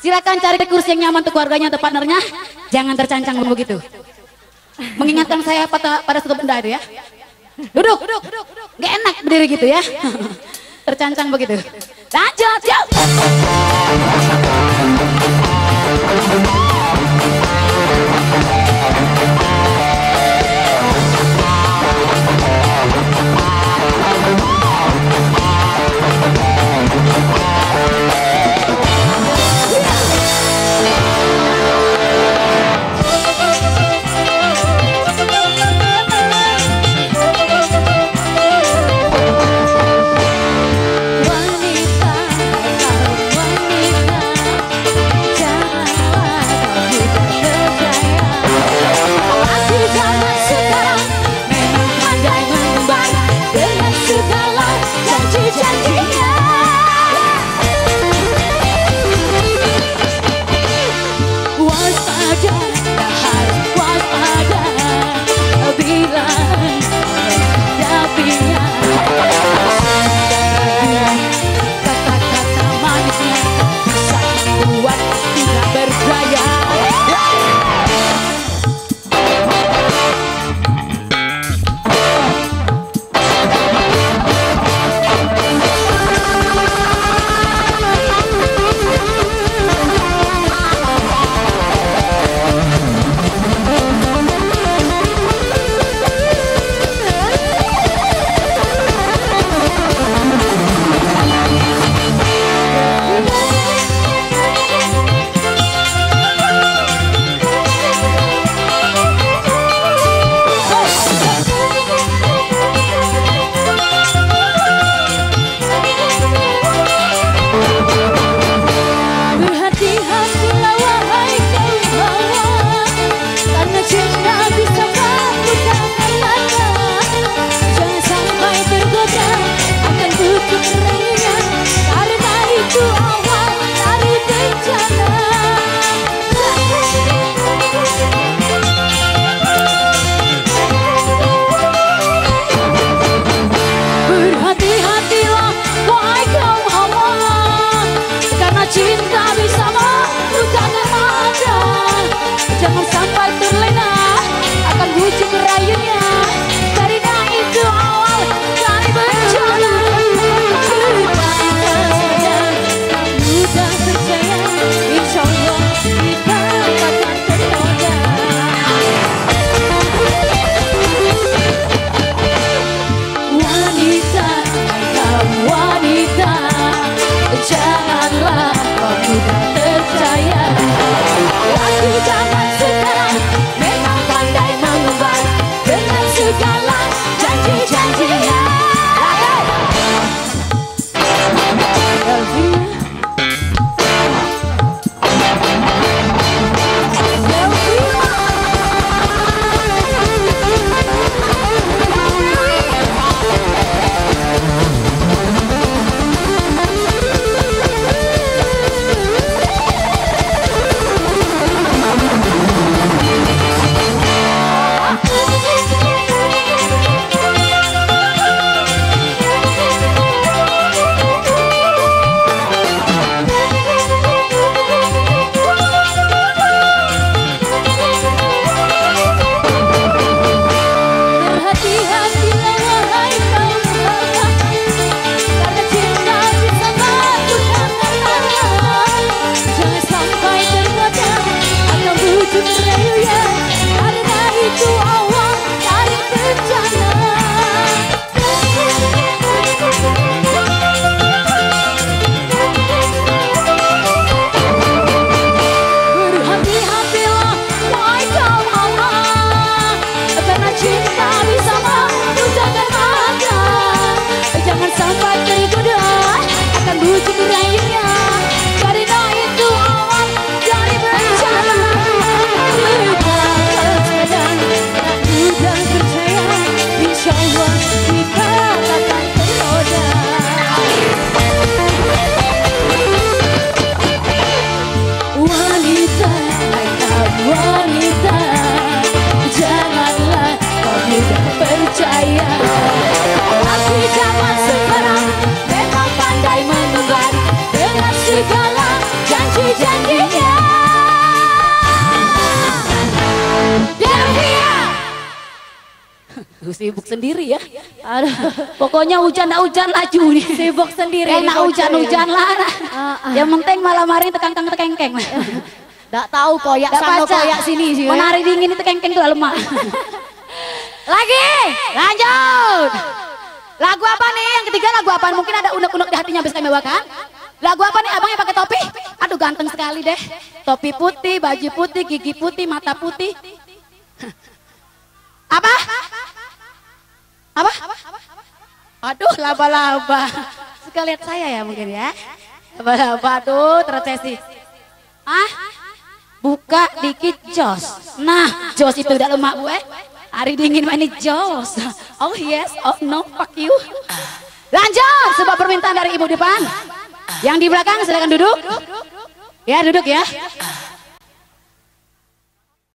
Silakan cari kursi yang nyaman untuk keluarganya atau partnernya. Jangan tercancang begitu. Mengingatkan saya pada satu benda itu ya. Duduk. Nggak enak berdiri gitu ya. Tercancang begitu. Lanjut, yuk. Segala janji janjinya. Delvia. Sibuk sendiri ya. Aduh, pokoknya hujan laju nih. Sibuk sendiri. Enak hujan lah. Yang penting malam hari tekengkeng. Nggak tahu koyak sana koyak sini sih. Menari dingin itu kengkeng tuh lemah. Lagi, lanjut. Lagu apa nih? Yang ketiga lagu apa? Mungkin ada unek-unek di hatinya bisa mewah kan? Lagu apa nih? Abangnya pakai topi? Aduh ganteng sekali deh. Topi putih, baju putih, gigi putih, mata putih. Apa? Apa? Aduh laba-laba. Suka lihat saya ya mungkin ya. Laba-laba tuh terobsesi. Buka dikit jos. Nah jos itu udah lemak gue. Hari dingin ini jos. Oh yes, oh no, fuck you. Lanjut, sebuah permintaan dari ibu depan. Yang di belakang silakan duduk. Ya duduk ya.